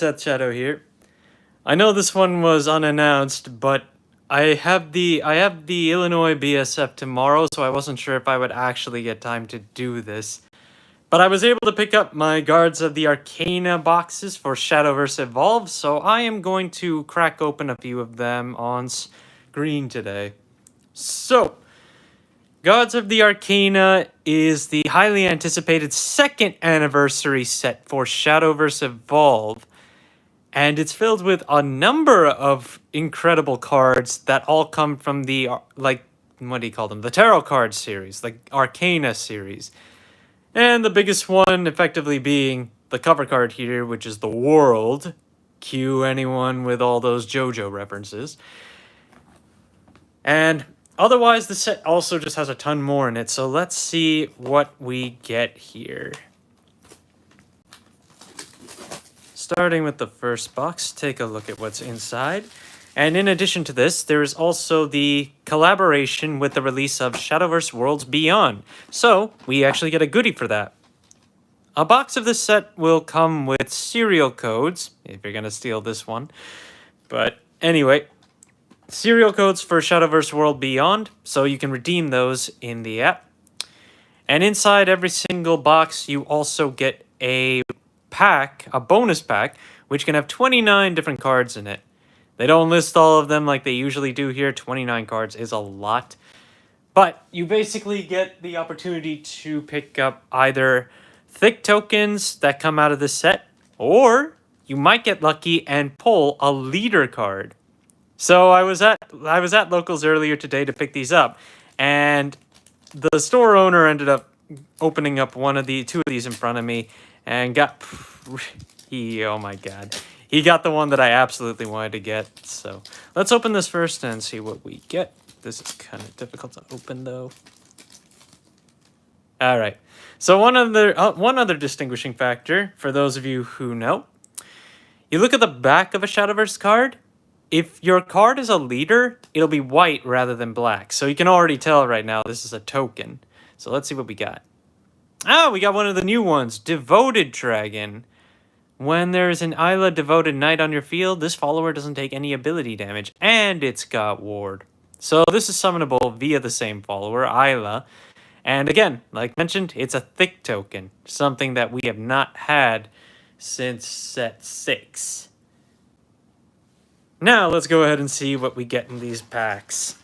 Seth Shadow here. I know this one was unannounced, but I have the Illinois BSF tomorrow, so I wasn't sure if I would actually get time to do this. But I was able to pick up my Guards of the Arcana boxes for Shadowverse Evolve, so I am going to crack open a few of them on screen today. So, Gods of the Arcana is the highly anticipated second anniversary set for Shadowverse Evolve. And it's filled with a number of incredible cards that all come from the, what do you call them? The Tarot card series, the Arcana series. And the biggest one effectively being the cover card here, which is the World. Cue anyone with all those JoJo references. And otherwise, the set also just has a ton more in it. So let's see what we get here. Starting with the first box, take a look at what's inside. And in addition to this, there is also the collaboration with the release of Shadowverse Worlds Beyond. So, we actually get a goodie for that. A box of this set will come with serial codes, if you're going to steal this one. But anyway, serial codes for Shadowverse World Beyond, so you can redeem those in the app. And inside every single box, you also get a pack, a bonus pack, which can have 29 different cards in it. They don't list all of them like they usually do here. 29 cards is a lot. But you basically get the opportunity to pick up either thick tokens that come out of this set, or you might get lucky and pull a leader card. So I was at Locals earlier today to pick these up, and the store owner ended up opening up two of these in front of me and got oh my god, he got the one that I absolutely wanted to get. So let's open this first and see what we get. This is kind of difficult to open though. All right, so one other distinguishing factor for those of you who know, you look at the back of a Shadowverse card. If your card is a leader, it'll be white rather than black. So you can already tell right now this is a token. So let's see what we got. Oh, we got one of the new ones, Devoted Dragon. When there's an Isla Devoted Knight on your field, this follower doesn't take any ability damage, and it's got Ward. So this is summonable via the same follower, Isla. And again, like mentioned, it's a thick token, something that we have not had since set 6. Now, let's go ahead and see what we get in these packs.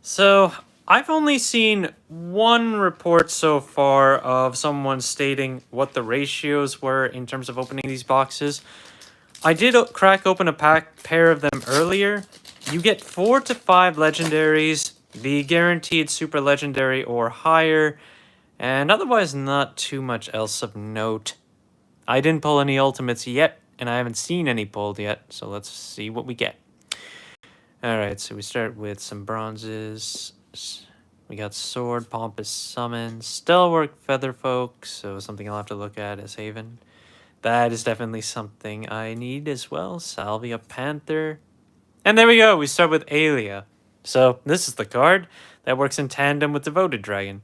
So, I've only seen one report so far of someone stating what the ratios were in terms of opening these boxes. I did crack open a pair of them earlier. You get 4 to 5 legendaries, the guaranteed super legendary or higher, and otherwise not too much else of note. I didn't pull any ultimates yet, and I haven't seen any pulled yet, so let's see what we get. Alright, so we start with some bronzes. We got Sword, Pompous Summon, Stalwart Featherfolk, so something I'll have to look at as Haven. That is definitely something I need as well. Salvia Panther. And there we go, we start with Aelia. So this is the card that works in tandem with Devoted Dragon.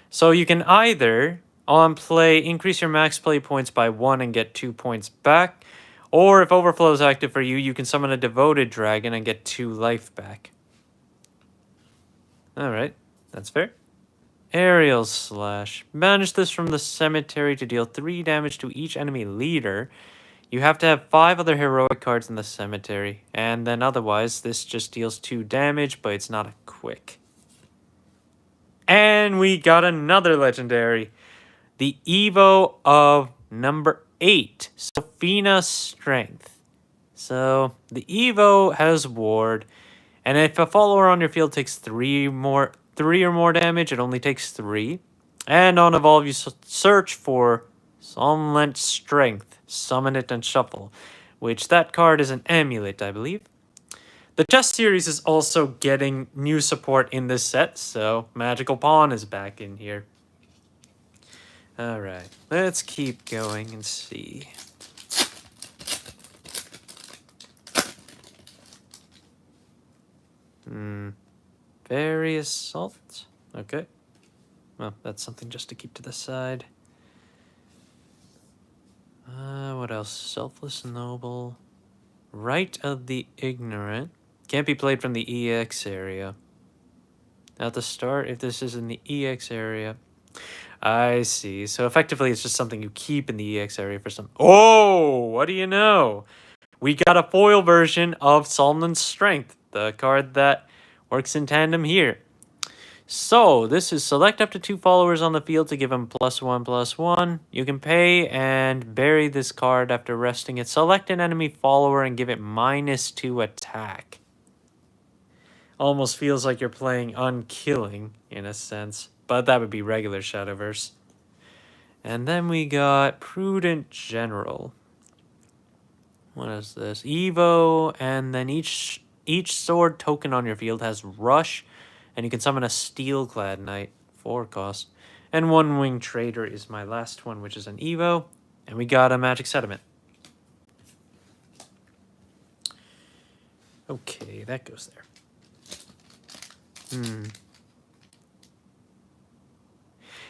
So you can either, on play, increase your max play points by 1 and get 2 points back. Or if Overflow is active for you, you can summon a Devoted Dragon and get 2 life back. Alright, that's fair. Aerial Slash. Banish this from the cemetery to deal 3 damage to each enemy leader. You have to have 5 other heroic cards in the cemetery. And then otherwise, this just deals 2 damage, but it's not a quick. And we got another legendary. The Evo of number 8, Sophina Strength. So the Evo has Ward, and if a follower on your field takes 3 or more damage, it only takes 3. And on Evolve, you search for Somnolent Strength, summon it and shuffle, which that card is an amulet, I believe. The chess series is also getting new support in this set, so Magical Pawn is back in here. Alright, let's keep going and see. Fairy Assault. Okay. Well, that's something just to keep to the side. what else? Selfless Noble. Right of the Ignorant. Can't be played from the EX area. At the start, if this is in the EX area. I see. So effectively, it's just something you keep in the EX area for some... Oh! What do you know? We got a foil version of Solomn's Strength, the card that works in tandem here. So, this is select up to 2 followers on the field to give them +1/+1. You can pay and bury this card after resting it. Select an enemy follower and give it -2 attack. Almost feels like you're playing Unkilling, in a sense. But that would be regular Shadowverse. And then we got Prudent General. What is this? Evo, and then each sword token on your field has Rush, and you can summon a Steel-clad Knight, 4 cost. And One Wing Trader is my last one, which is an Evo. And we got a Magic Sediment. Okay, that goes there.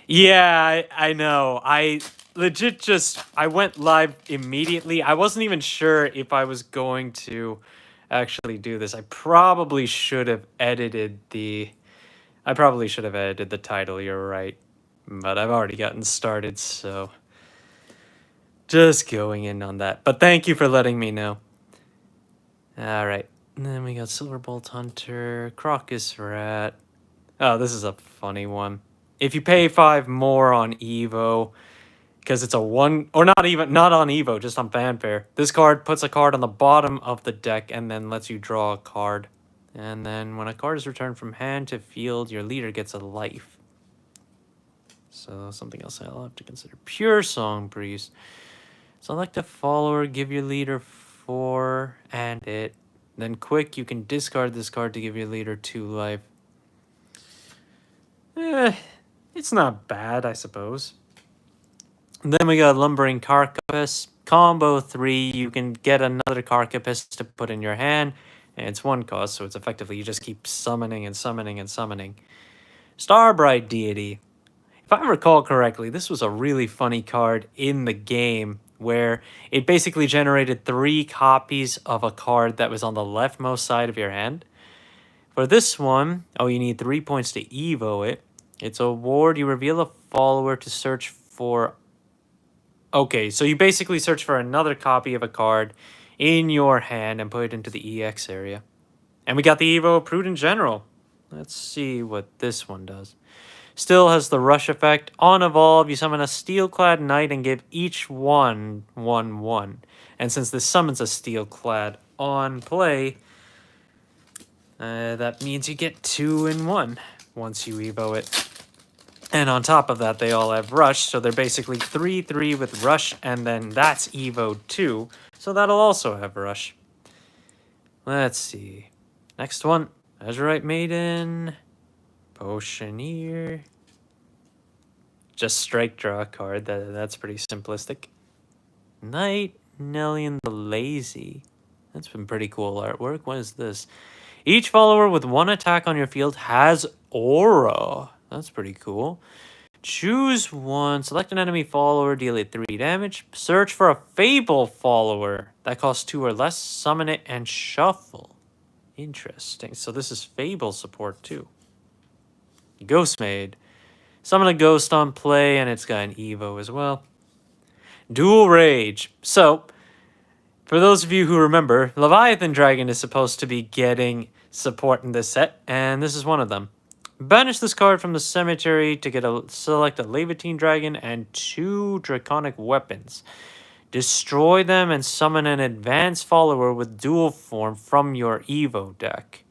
Yeah, I know. I legit just... I went live immediately. I wasn't even sure if I was going to actually do this. I probably should have edited the... title, you're right. But I've already gotten started, so... just going in on that. But thank you for letting me know. Alright. And then we got Silverbolt Hunter, Crocus Rat. Oh, this is a funny one. If you pay 5 more on Evo, because it's a 1... or not on Evo, just on Fanfare. This card puts a card on the bottom of the deck and then lets you draw a card. And then when a card is returned from hand to field, your leader gets a life. So something else I'll have to consider. Pure Song Priest. Select a follower, give your leader 4 and it. Then quick, you can discard this card to give your leader 2 life. It's not bad, I suppose. And then we got Lumbering Carcapace. Combo 3, you can get another Carcapace to put in your hand. And it's 1 cost, so it's effectively you just keep summoning and summoning and summoning. Starbright Deity. If I recall correctly, this was a really funny card in the game where it basically generated 3 copies of a card that was on the leftmost side of your hand. For this one, you need 3 points to Evo it. It's a ward. You reveal a follower to search for... Okay, so you basically search for another copy of a card in your hand and put it into the EX area. And we got the Evo Prudent General. Let's see what this one does. Still has the rush effect. On evolve, you summon a Steel-clad Knight and give each one 1/1. And since this summons a Steel-clad on play, that means you get 2 in 1 once you Evo it. And on top of that, they all have Rush, so they're basically 3/3 with Rush, and then that's Evo 2, so that'll also have Rush. Let's see. Next one, Azurite Maiden, Potioneer. Just strike, draw a card, that's pretty simplistic. Knight Nellian the Lazy. That's been pretty cool artwork. What is this? Each follower with 1 attack on your field has Aura. That's pretty cool. Choose 1. Select an enemy follower. Deal it 3 damage. Search for a Fable follower. That costs 2 or less. Summon it and shuffle. Interesting. So this is Fable support too. Ghostmaid. Summon a ghost on play and it's got an Evo as well. Dual Rage. So, for those of you who remember, Leviathan Dragon is supposed to be getting support in this set, and this is one of them. Banish this card from the cemetery to select a Levantine Dragon and 2 Draconic Weapons. Destroy them and summon an advanced follower with dual form from your Evo deck.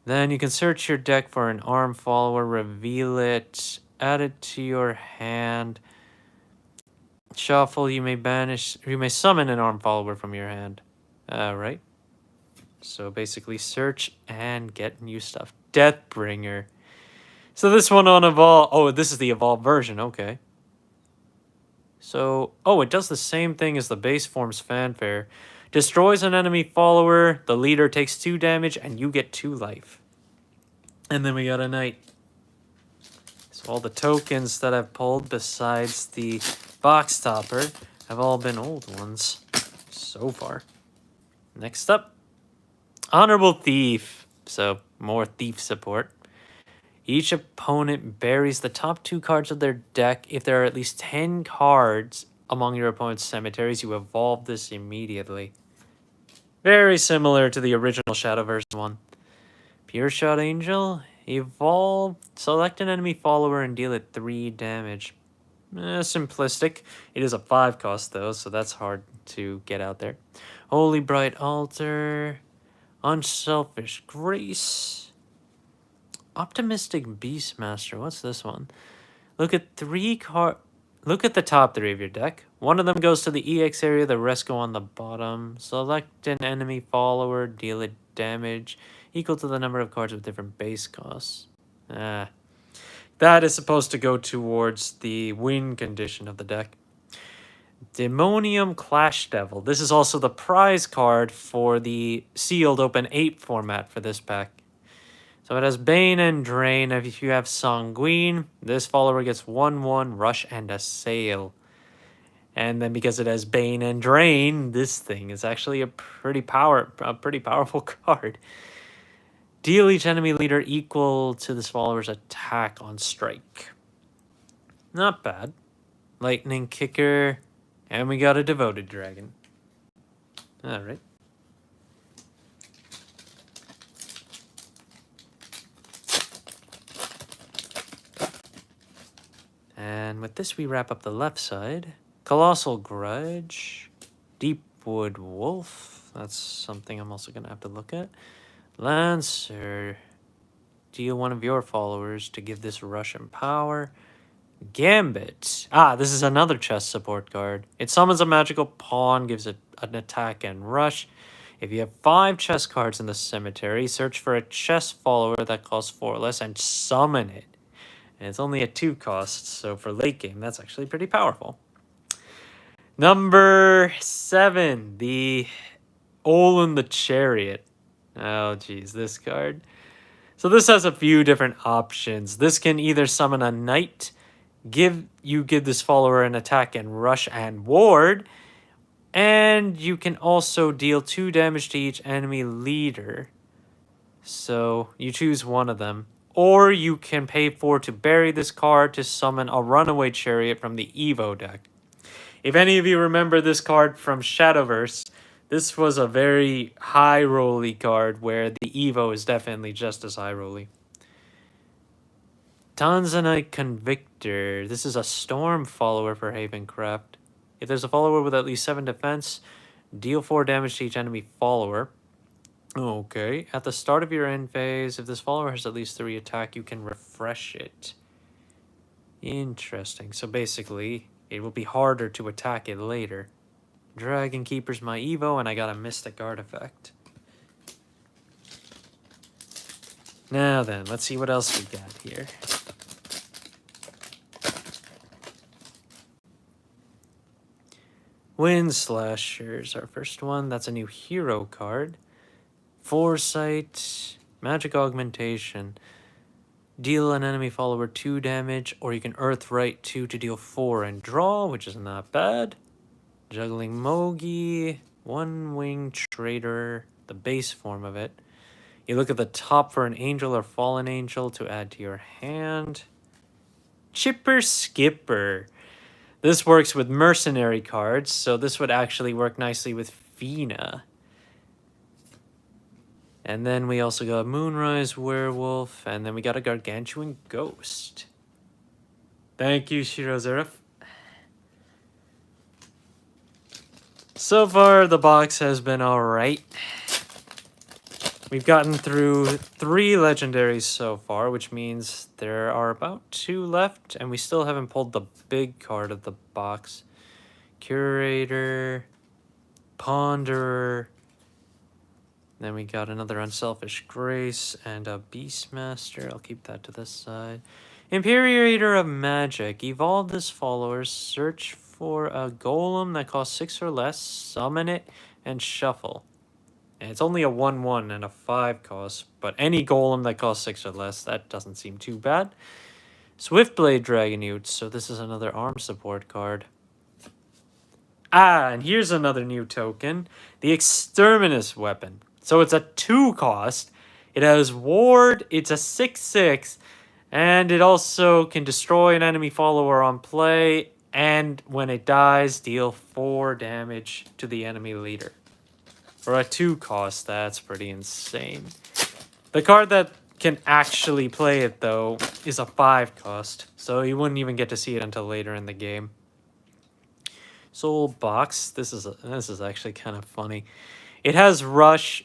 Then you can search your deck for an arm follower, reveal it, add it to your hand. Shuffle, you may summon an arm follower from your hand. Alright. So basically search and get new stuff. Deathbringer. So this one on Evolve... Oh, this is the Evolve version, okay. So, it does the same thing as the base form's Fanfare. Destroys an enemy follower, the leader takes 2 damage, and you get 2 life. And then we got a Knight. So all the tokens that I've pulled besides the box topper have all been old ones so far. Next up, Honorable Thief. So, more thief support. Each opponent buries the top 2 cards of their deck. If there are at least 10 cards among your opponent's cemeteries, you evolve this immediately. Very similar to the original Shadowverse one. Pure Shot Angel. Evolve. Select an enemy follower and deal it 3 damage. Simplistic. It is a 5 cost though, so that's hard to get out there. Holy Bright Altar. Unselfish Grace. Optimistic Beastmaster. What's this one? Look at the top 3 of your deck. One of them goes to the EX area, the rest go on the bottom. Select an enemy follower, deal it damage equal to the number of cards with different base costs. That is supposed to go towards the win condition of the deck. Demonium Clash Devil. This is also the prize card for the sealed open 8 format for this pack. So it has Bane and Drain. If you have Sanguine, this follower gets 1/1, Rush, and Assail. And then because it has Bane and Drain, this thing is actually a pretty powerful card. Deal each enemy leader equal to this follower's attack on strike. Not bad. Lightning Kicker. And we got a Devoted Dragon. Alright. And with this, we wrap up the left side. Colossal Grudge. Deepwood Wolf. That's something I'm also going to have to look at. Lancer. Deal one of your followers to give this Russian power. Gambit. This is another chest support card. It summons a magical pawn, gives it an attack and rush. If you have 5 chest cards in the cemetery, search for a chest follower that costs 4 or less and summon it. And it's only at 2 costs, so for late game, that's actually pretty powerful. Number 7, the Olin the Chariot. Oh, geez, this card. So this has a few different options. This can either summon a knight, give this follower an attack and rush and ward, and you can also deal 2 damage to each enemy leader. So you choose one of them. Or you can pay 4 to bury this card to summon a runaway chariot from the Evo deck. If any of you remember this card from Shadowverse, this was a very high rolly card where the Evo is definitely just as high rolly. Tanzanite Convictor. This is a storm follower for Havencraft. If there's a follower with at least 7 defense, deal 4 damage to each enemy follower. Okay. At the start of your end phase, if this follower has at least 3 attack, you can refresh it. Interesting. So basically, it will be harder to attack it later. Dragon Keeper's my Evo, and I got a Mystic Artifact. Now then, let's see what else we got here. Wind Slashers, our first one. That's a new hero card. Foresight, Magic Augmentation. Deal an enemy follower 2 damage, or you can Earthright 2 to deal 4 and draw, which is not bad. Juggling Mogi, One Wing Trader, the base form of it. You look at the top for an angel or fallen angel to add to your hand. Chipper Skipper. This works with mercenary cards, so this would actually work nicely with Fina. And then we also got Moonrise Werewolf, and then we got a Gargantuan Ghost. Thank you, Shirozerif. So far, the box has been alright. We've gotten through 3 legendaries so far, which means there are about 2 left, and we still haven't pulled the big card of the box. Curator, Ponderer, then we got another Unselfish Grace and a Beastmaster. I'll keep that to this side. Imperator of Magic. Evolve this follower, search for a golem that costs 6 or less, summon it, and shuffle. And it's only a 1/1 and a 5 cost, but any golem that costs 6 or less, that doesn't seem too bad. Swiftblade Dragonute, so this is another arm support card. Ah, and here's another new token. The Exterminus weapon. So it's a 2 cost. It has ward, it's a 6/6, and it also can destroy an enemy follower on play, and when it dies, deal 4 damage to the enemy leader. For a 2 cost, that's pretty insane. The card that can actually play it, though, is a 5 cost, so you wouldn't even get to see it until later in the game. Soul box. This is actually kind of funny. It has rush.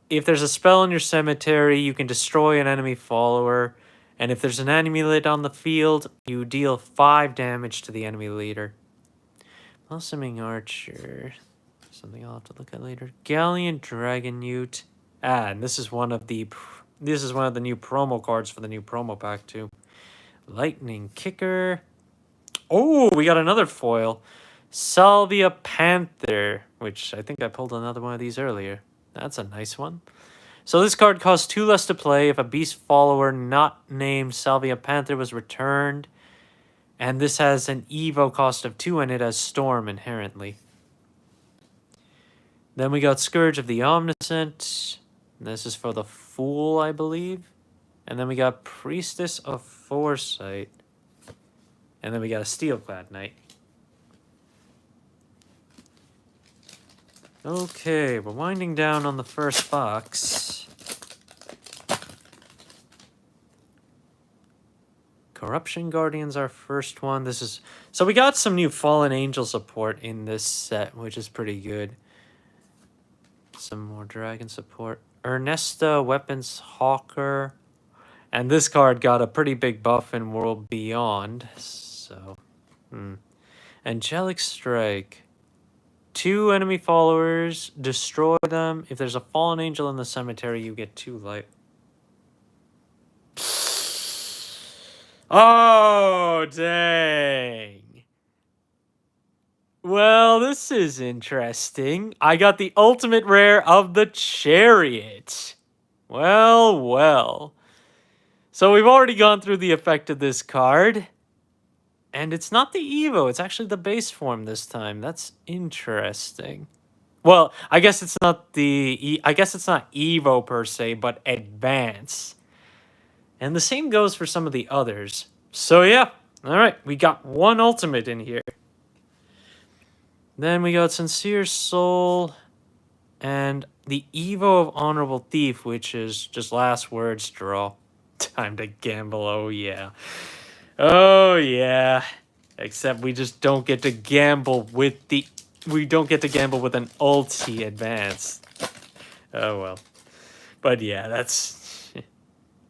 If there's a spell in your cemetery, you can destroy an enemy follower, and if there's an amulet on the field, you deal 5 damage to the enemy leader. Blossoming Archer. Something I'll have to look at later. Galleon Dragon Ute. Ah, and this is one of the new promo cards for the new promo pack too. Lightning Kicker. Oh, we got another foil. Salvia Panther, which I think I pulled another one of these earlier. That's a nice one. So this card costs 2 less to play if a beast follower not named Salvia Panther was returned. And this has an Evo cost of 2 and it has Storm inherently. Then we got Scourge of the Omniscient. This is for the Fool, I believe. And then we got Priestess of Foresight. And then we got a Steelclad Knight. Okay, we're winding down on the first box. Corruption Guardian's our first one. So we got some new Fallen Angel support in this set, which is pretty good. Some more Dragon support. Ernesta, Weapons Hawker. And this card got a pretty big buff in World Beyond. So, Angelic Strike. 2 enemy followers, destroy them. If there's a fallen angel in the cemetery, you get 2 life. Oh, dang. Well, this is interesting. I got the ultimate rare of the Chariot. Well, well. So we've already gone through the effect of this card. And it's not the Evo, it's actually the base form this time. That's interesting. Well, I guess it's not Evo per se, but Advance. And the same goes for some of the others. So yeah, alright, we got 1 ultimate in here. Then we got Sincere Soul and the Evo of Honorable Thief, which is just last words draw. Time to gamble, oh yeah. Oh yeah. Except we just don't get to gamble with an ulti advance. Oh well. But yeah, that's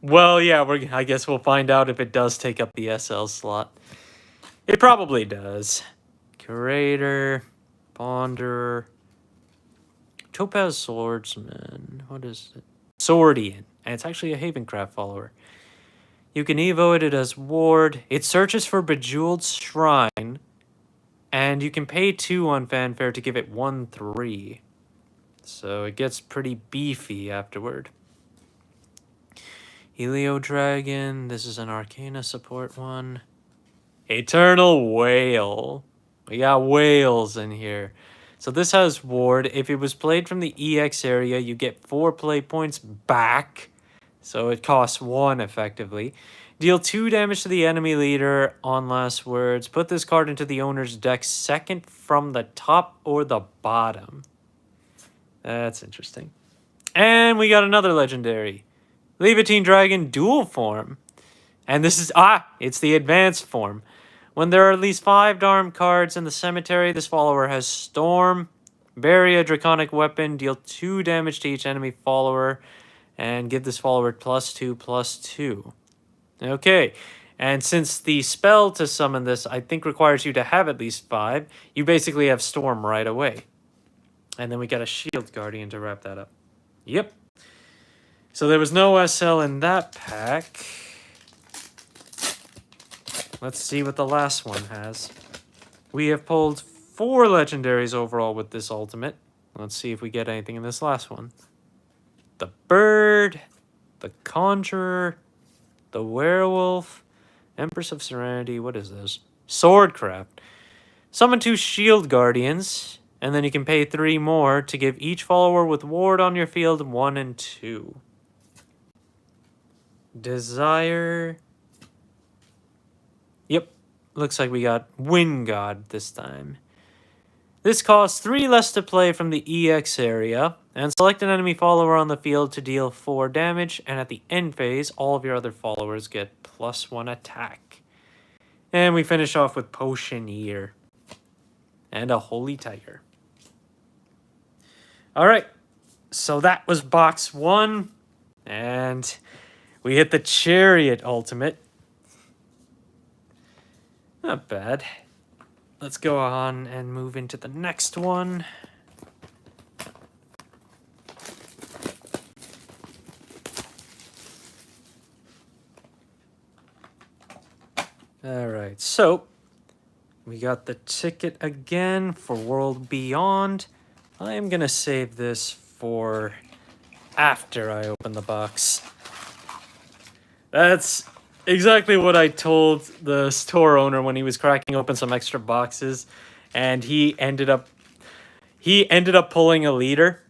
well, yeah, I guess we'll find out if it does take up the SL slot. It probably does. Curator, Ponder, Topaz Swordsman. What is it? Swordian. And it's actually a Havencraft follower. You can evo it as ward. It searches for Bejeweled Shrine. And you can pay 2 on Fanfare to give it 1/3. So it gets pretty beefy afterward. Helio Dragon. This is an Arcana support one. Eternal Whale. We got whales in here. So this has ward. If it was played from the EX area, you get 4 play points back. So it costs 1 effectively. Deal 2 damage to the enemy leader on last words. Put this card into the owner's deck second from the top or the bottom. That's interesting. And we got another legendary. Levantine Dragon dual form. And this is, it's the advanced form. When there are at least 5 Dharm cards in the cemetery, this follower has Storm. Bury a Draconic Weapon. Deal 2 damage to each enemy follower. And give this follower +2/+2. Okay. And since the spell to summon this, I think, requires you to have at least 5, you basically have Storm right away. And then we got a Shield Guardian to wrap that up. Yep. So there was no SL in that pack. Let's see what the last one has. We have pulled 4 legendaries overall with this ultimate. Let's see if we get anything in this last one. The Bird, the Conjurer, the Werewolf, Empress of Serenity. What is this? Swordcraft. Summon 2 Shield Guardians, and then you can pay 3 more to give each follower with ward on your field 1 and 2. Desire. Yep, looks like we got Wind God this time. This costs 3 less to play from the EX area, and select an enemy follower on the field to deal 4 damage, and at the end phase, all of your other followers get +1 attack. And we finish off with Potioneer. And a Holy Tiger. Alright, so that was box 1, and we hit the Chariot Ultimate. Not bad. Let's go on and move into the next one. Alright, so we got the ticket again for World Beyond. I am going to save this for after I open the box. That's exactly what I told the store owner when he was cracking open some extra boxes, and he ended up pulling a leader,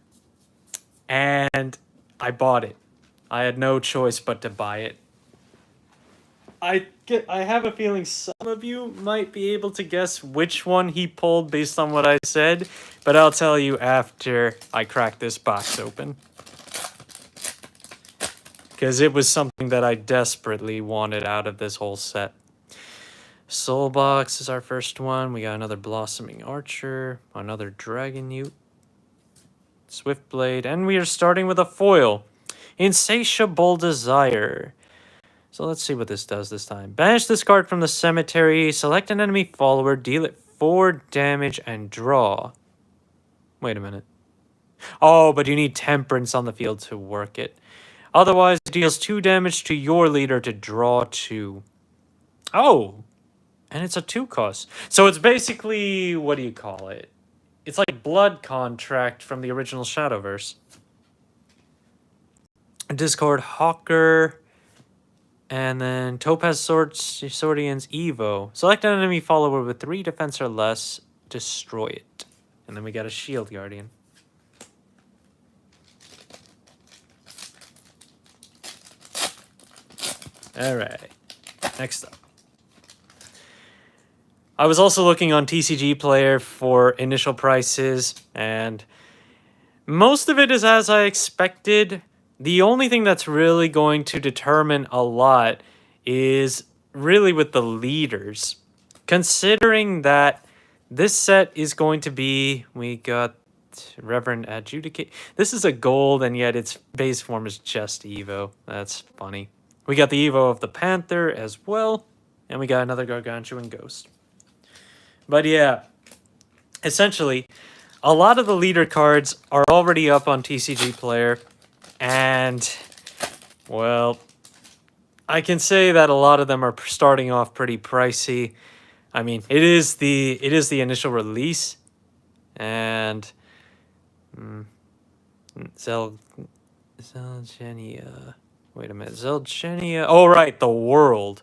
and I bought it. I had no choice but to buy it. I have a feeling some of you might be able to guess which one he pulled based on what I said, but I'll tell you after I crack this box open. Because it was something that I desperately wanted out of this whole set. Soul Box is our first one. We got another Blossoming Archer, another Dragon Newt, Swiftblade, and we are starting with a foil. Insatiable Desire. So let's see what this does this time. Banish this card from the cemetery, select an enemy follower, deal it 4 damage, and draw. Wait a minute. Oh, but you need Temperance on the field to work it. Otherwise, it deals 2 damage to your leader to draw 2. Oh, and it's a 2 cost. So it's basically, what do you call it? It's like Blood Contract from the original Shadowverse. Discord Hawker. And then Topaz Swordian's Evo. Select an enemy follower with 3 defense or less. Destroy it. And then we got a Shield Guardian. Alright. Next up. I was also looking on TCG Player for initial prices, and most of it is as I expected. The only thing that's really going to determine a lot is really with the leaders. Considering that this set is going to be, we got Reverend Adjudicate. This is a gold, and yet its base form is just Evo. That's funny. We got the Evo of the Panther as well, and we got another Gargantuan Ghost. But yeah, essentially, a lot of the leader cards are already up on TCG Player. And, well, I can say that a lot of them are starting off pretty pricey. I mean, it is the initial release, and Zelgenia. Wait a minute, Zelgenia. Oh, right, the world.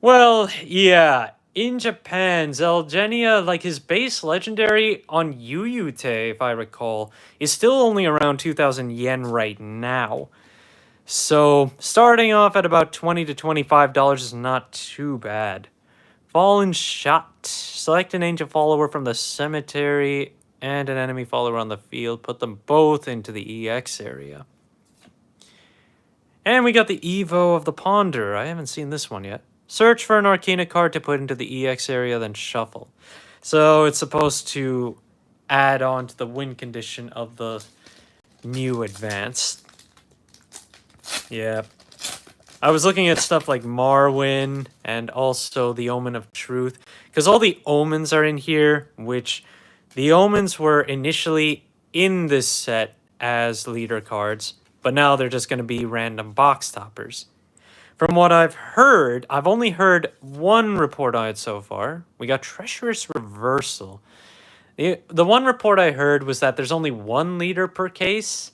Well, yeah. In Japan, Zelgenia, like his base legendary on Yuyute, if I recall, is still only around 2,000 yen right now. So, starting off at about $20 to $25 is not too bad. Fallen Shot. Select an angel follower from the cemetery and an enemy follower on the field. Put them both into the EX area. And we got the Evo of the Ponder. I haven't seen this one yet. Search for an Arcana card to put into the EX area, then shuffle. So it's supposed to add on to the win condition of the new Advanced. Yeah. I was looking at stuff like Marwyn and also the Omen of Truth. Because all the Omens are in here, which the Omens were initially in this set as leader cards. But now they're just going to be random box toppers. From what I've heard, I've only heard one report on it so far. We got Treacherous Reversal. The one report I heard was that there's only 1 leader per case,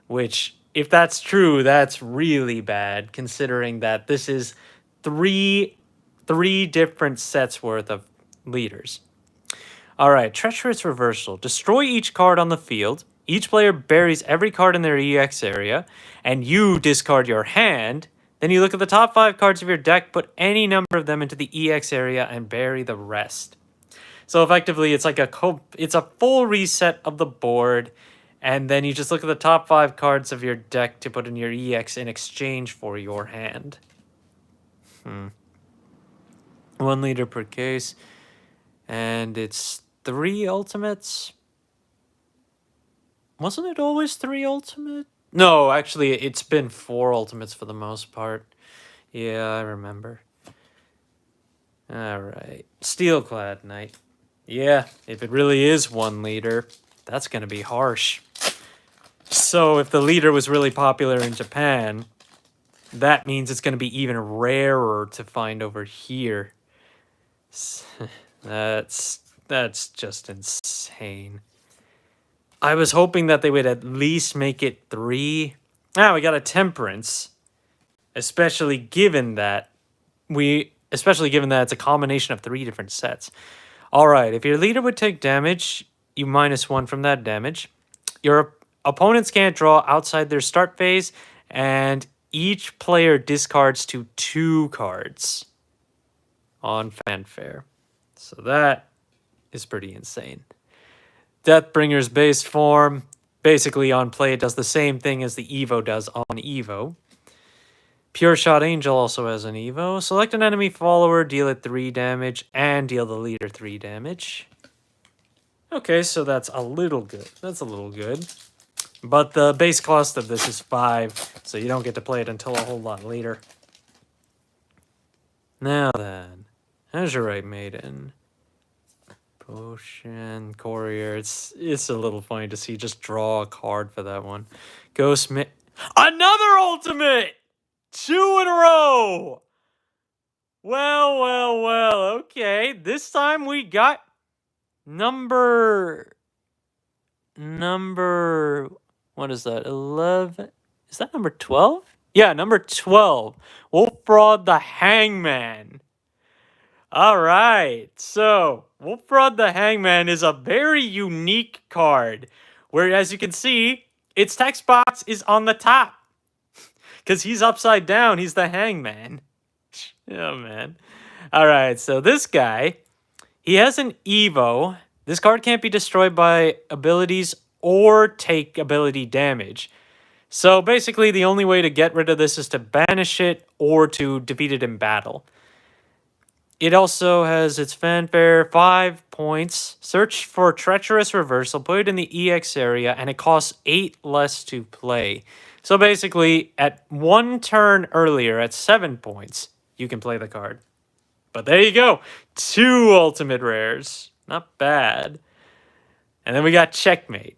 which, if that's true, that's really bad, considering that this is three different sets worth of leaders. Alright, Treacherous Reversal. Destroy each card on the field. Each player buries every card in their EX area, and you discard your hand. Then you look at the top 5 cards of your deck, put any number of them into the EX area, and bury the rest. So effectively, it's like it's a full reset of the board, and then you just look at the top 5 cards of your deck to put in your EX in exchange for your hand. 1 leader per case, and it's 3 ultimates. Wasn't it always 3 ultimate? No, actually, it's been 4 ultimates for the most part. Yeah, I remember. Alright. Steelclad Knight. Yeah, if it really is 1 leader, that's going to be harsh. So if the leader was really popular in Japan, that means it's going to be even rarer to find over here. That's just insane. I was hoping that they would at least make it 3. Ah, we got a Temperance. Especially given that it's a combination of 3 different sets. Alright, if your leader would take damage, you -1 from that damage. Your opponents can't draw outside their start phase, and each player discards to 2 cards on Fanfare. So that is pretty insane. Deathbringer's base form, basically on play, it does the same thing as the Evo does on Evo. Pure Shot Angel also has an Evo. Select an enemy follower, deal it 3 damage, and deal the leader 3 damage. Okay, so that's a little good. That's a little good. But the base cost of this is 5, so you don't get to play it until a whole lot later. Now then, Azurite Maiden. Potion, Courier. It's a little funny to see just draw a card for that one. Ghost Another ultimate! 2 in a row! Well, okay. This time we got number... What is that? 11? Is that number 12? Yeah, number 12. Wolfrod the Hangman. Alright, so Wolfrod the Hangman is a very unique card. Where, as you can see, its text box is on the top. Because he's upside down. He's the Hangman. Oh, man. Alright, so this guy, he has an Evo. This card can't be destroyed by abilities or take ability damage. So basically, the only way to get rid of this is to banish it or to defeat it in battle. It also has its Fanfare, 5 points. Search for Treacherous Reversal, put it in the EX area, and it costs 8 less to play. So basically, at 1 turn earlier, at 7 points, you can play the card. But there you go. 2 ultimate rares. Not bad. And then we got Checkmate.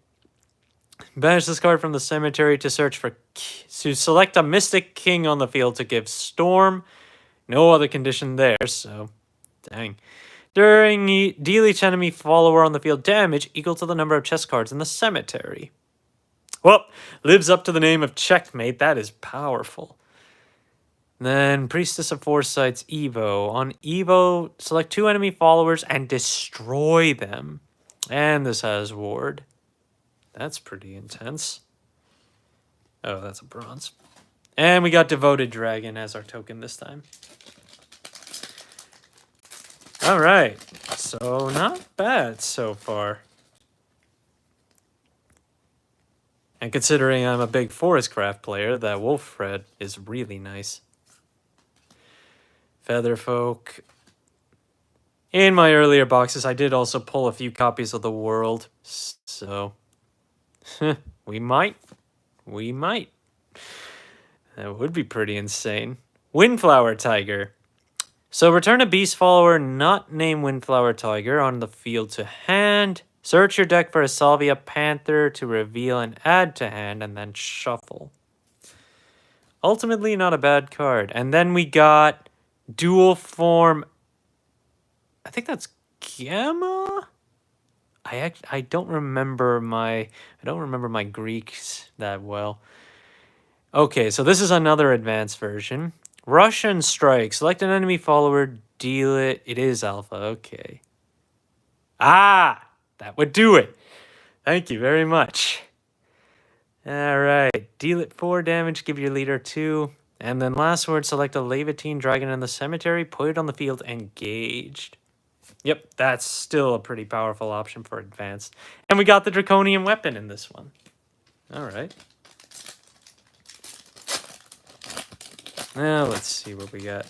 Banish this card from the cemetery to select a Mystic King on the field to give Storm. No other condition there, so dang. Deal each enemy follower on the field damage equal to the number of chess cards in the cemetery. Well, lives up to the name of Checkmate. That is powerful. Then Priestess of Foresight's Evo. On Evo, select 2 enemy followers and destroy them. And this has Ward. That's pretty intense. Oh, that's a bronze. And we got Devoted Dragon as our token this time. Alright, so not bad so far. And considering I'm a big Forestcraft player, that Wolfred is really nice. Featherfolk. In my earlier boxes, I did also pull a few copies of The World. So, we might. That would be pretty insane. Windflower Tiger. So return a beast follower not named Windflower Tiger on the field to hand. Search your deck for a Salvia Panther to reveal and add to hand, and then shuffle. Ultimately, not a bad card. And then we got dual form. I think that's Gamma. I don't remember my Greeks that well. Okay, so this is another advanced version. Russian Strike. Select an enemy follower, deal it. It is alpha, okay. Ah, that would do it. Thank you very much. All right, deal it 4 damage, give your leader 2. And then last word, select a Levantine dragon in the cemetery, put it on the field, engaged. Yep, that's still a pretty powerful option for advanced. And we got the Draconian weapon in this one. All right. Now let's see what we got.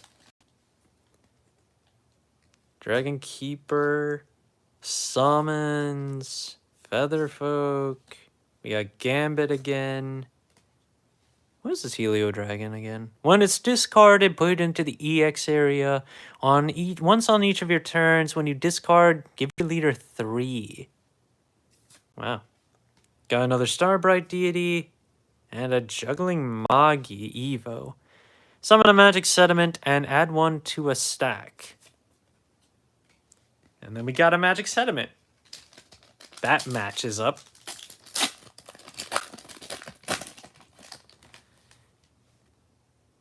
Dragon Keeper, Summons, Featherfolk. We got Gambit again. What is this Helio Dragon again? When it's discarded, put it into the EX area. Once on each of your turns, when you discard, give your leader 3. Wow. Got another Starbright Deity and a Juggling Magi Evo. Summon a Magic Sediment and add 1 to a stack. And then we got a Magic Sediment. That matches up.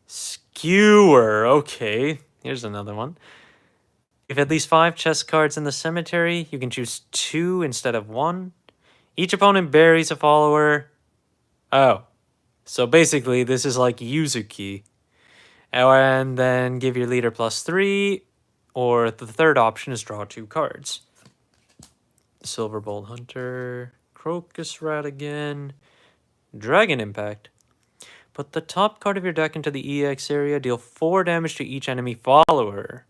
Skewer, okay. Here's another one. If at least 5 chest cards in the cemetery, you can choose 2 instead of 1. Each opponent buries a follower. Oh, so basically this is like Yuzuki. And then give your leader +3, or the third option is draw 2 cards. Silverbolt Hunter, Crocus Rat again, Dragon Impact. Put the top card of your deck into the EX area, deal 4 damage to each enemy follower.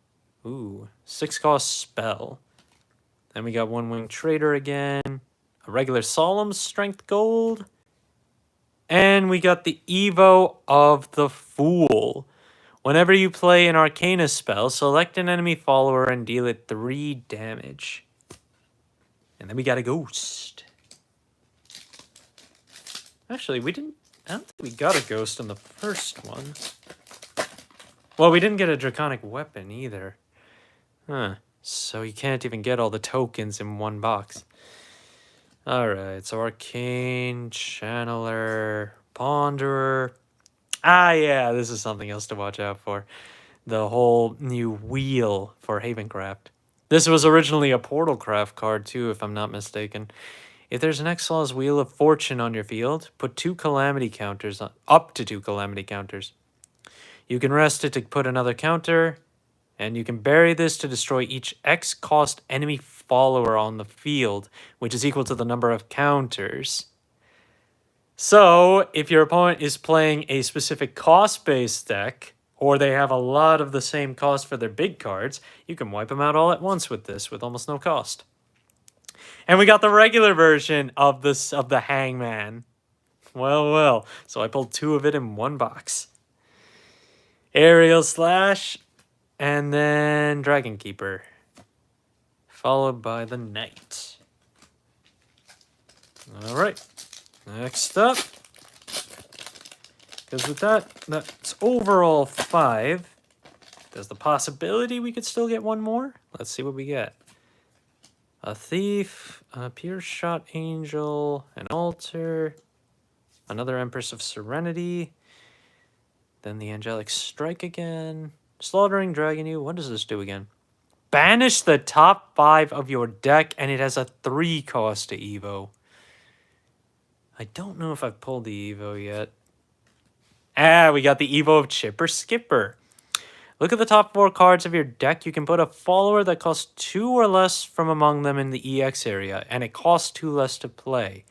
Ooh, 6 cost spell. Then we got One Winged Trader again, a regular Solemn Strength Gold, and we got the Evo of the Fool. Whenever you play an Arcana spell, select an enemy follower and deal it 3 damage. And then we got a Ghost. Actually, I don't think we got a Ghost in the first one. Well, we didn't get a Draconic Weapon either. Huh. So you can't even get all the tokens in one box. Alright, so Arcane, Channeler, Ponderer. Ah, yeah, this is something else to watch out for. The whole new wheel for Havencraft. This was originally a Portalcraft card too, if I'm not mistaken. If there's an Exil's Wheel of Fortune on your field, put 2 Calamity counters on, up to 2 Calamity counters. You can rest it to put another counter, and you can bury this to destroy each X cost enemy follower on the field, which is equal to the number of counters. So, if your opponent is playing a specific cost-based deck, or they have a lot of the same cost for their big cards, you can wipe them out all at once with this, with almost no cost. And we got the regular version of the Hangman. Well. So I pulled 2 of it in one box. Aerial Slash, and then Dragon Keeper, followed by the Knight. All right, next up, because with that's overall 5. There's the possibility we could still get one more. Let's see what we get. A Thief, a Pure Shot Angel, an Altar, another Empress of Serenity, then the Angelic Strike again, Slaughtering Dragon You. What does this do again? Banish the top 5 of your deck, and it has a 3 cost to Evo. I don't know if I've pulled the Evo yet. Ah, we got the Evo of Chipper Skipper. Look at the top 4 cards of your deck. You can put a follower that costs 2 or less from among them in the EX area, and it costs 2 less to play.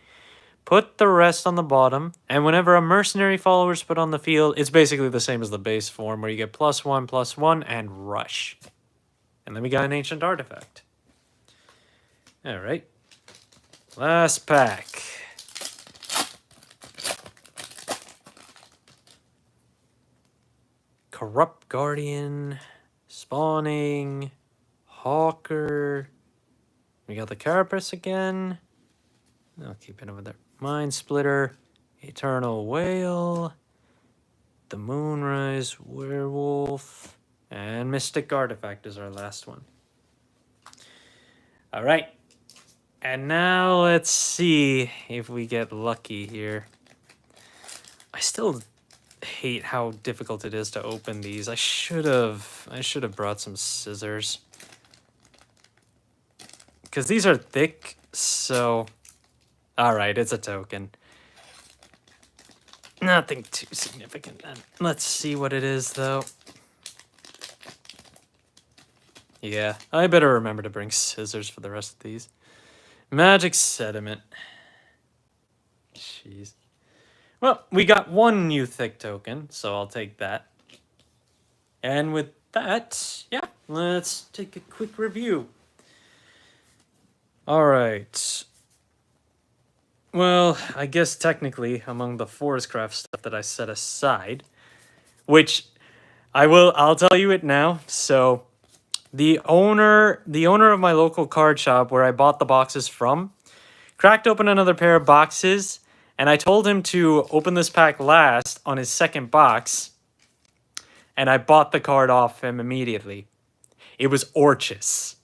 Put the rest on the bottom, and whenever a mercenary follower is put on the field, it's basically the same as the base form, where you get +1/+1 and rush. And then we got an Ancient Artifact. All right. Last pack. Corrupt Guardian, Spawning, Hawker. We got the Carapace again. I'll keep it over there. Mind Splitter, Eternal Whale, the Moonrise Werewolf, and Mystic Artifact is our last one. All right. And now let's see if we get lucky here. I still hate how difficult it is to open these. I should have brought some scissors. because these are thick, so... Alright, it's a token. Nothing too significant then. Let's see what it is, though. Yeah, I better remember to bring scissors for the rest of these. Magic Sediment. Jeez. Well, we got one new thick token, so I'll take that. And with that, yeah, let's take a quick review. Alright. Well, I guess technically among the Forestcraft stuff that I set aside, which I'll tell you it now. So the owner of my local card shop where I bought the boxes from cracked open another pair of boxes, and I told him to open this pack last on his second box, and I bought the card off him immediately. It was Orchis.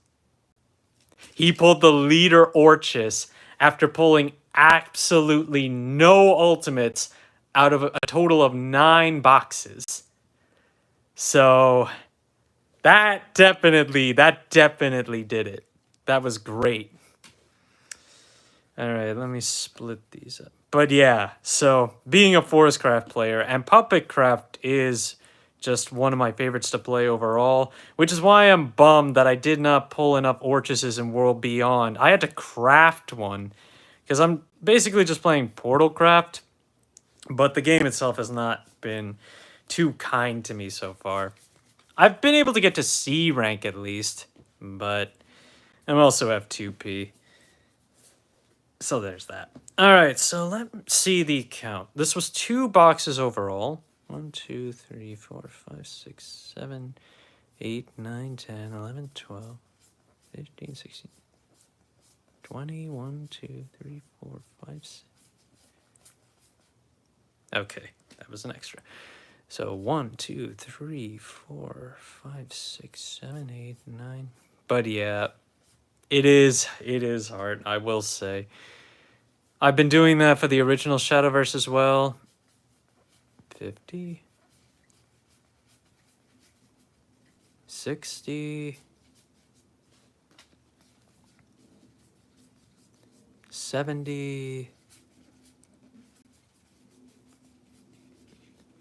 He pulled the leader Orchis after pulling absolutely no ultimates out of a total of 9 boxes. So that definitely did it. That was great. All right, let me split these up. But yeah, so being a Forestcraft player, and Puppetcraft is just one of my favorites to play overall, which is why I'm bummed that I did not pull enough Orchises in World Beyond. I had to craft one, because I'm basically just playing Portalcraft, but the game itself has not been too kind to me so far. I've been able to get to C rank at least, but I'm also F2P. So there's that. All right, so let's see the count. This was 2 boxes overall. 1, 2, 3, 4, 5, 6, 7, 8, 9, 10, 11, 12, 15, 16, 20, 1, 2, 3, 4, 5, 6. Okay, that was an extra. So 1, 2, 3, 4, 5, 6, 7, 8, 9. But yeah, it is hard, I will say. I've been doing that for the original Shadowverse as well. 50, 60, 70,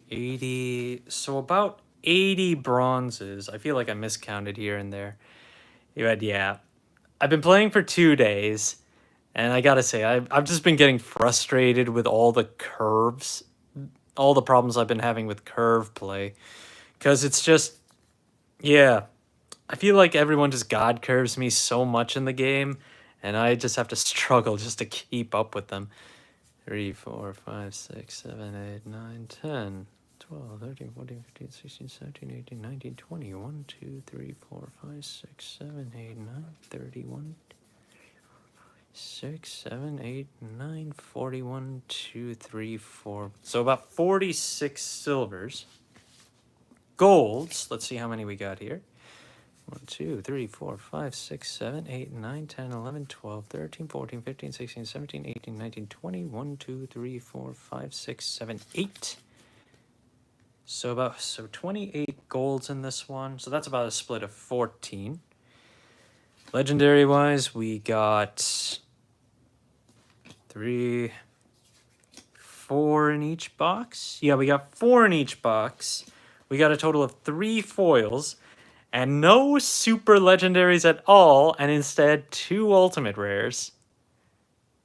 80, so about 80 bronzes. I feel like I miscounted here and there. But yeah, I've been playing for 2 days, and I gotta say, I've just been getting frustrated with all the curves, all the problems I've been having with curve play, because it's just, yeah, I feel like everyone just God curves me so much in the game, and I just have to struggle just to keep up with them. 3, 4, 5, 6, 7, 8, 9, 10, 12, 13, 14, 15, 16, 17, 18, 19, 20, 1, 2, 3, 4, 5, 6, 7, 8, 9, 31, 6, 7, 8, 9, 41, 2, 3, 4. So about 46 silvers. Golds, let's see how many we got here. 1, 2, 3, 4, 5, 6, 7, 8, 9, 10, 11, 12, 13, 14, 15, 16, 17, 18, 19, 20, 1, 2, 3, 4, 5, 6, 7, 8. So 28 golds in this one. So that's about a split of 14. Legendary wise, we got 3, 4 in each box. Yeah, we got 4 in each box. We got a total of 3 foils and no super legendaries at all, and instead 2 ultimate rares.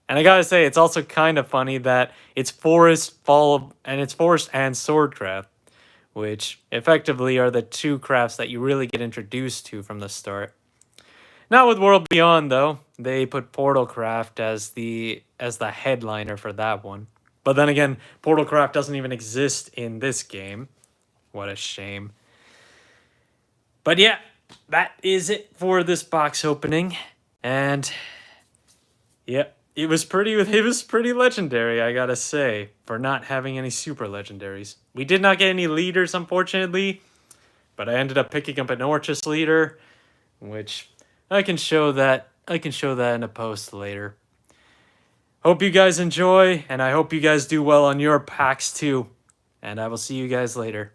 And I gotta say, it's also kind of funny that it's Forest and Swordcraft, which effectively are the 2 crafts that you really get introduced to from the start. Not with World Beyond, though. They put Portalcraft as the headliner for that one. But then again, Portalcraft doesn't even exist in this game. What a shame. But yeah, that is it for this box opening. And yeah, it was pretty legendary, I gotta say, for not having any super legendaries. We did not get any leaders, unfortunately, but I ended up picking up an Orchis leader, which I can show that in a post later. Hope you guys enjoy, and I hope you guys do well on your packs too. And I will see you guys later.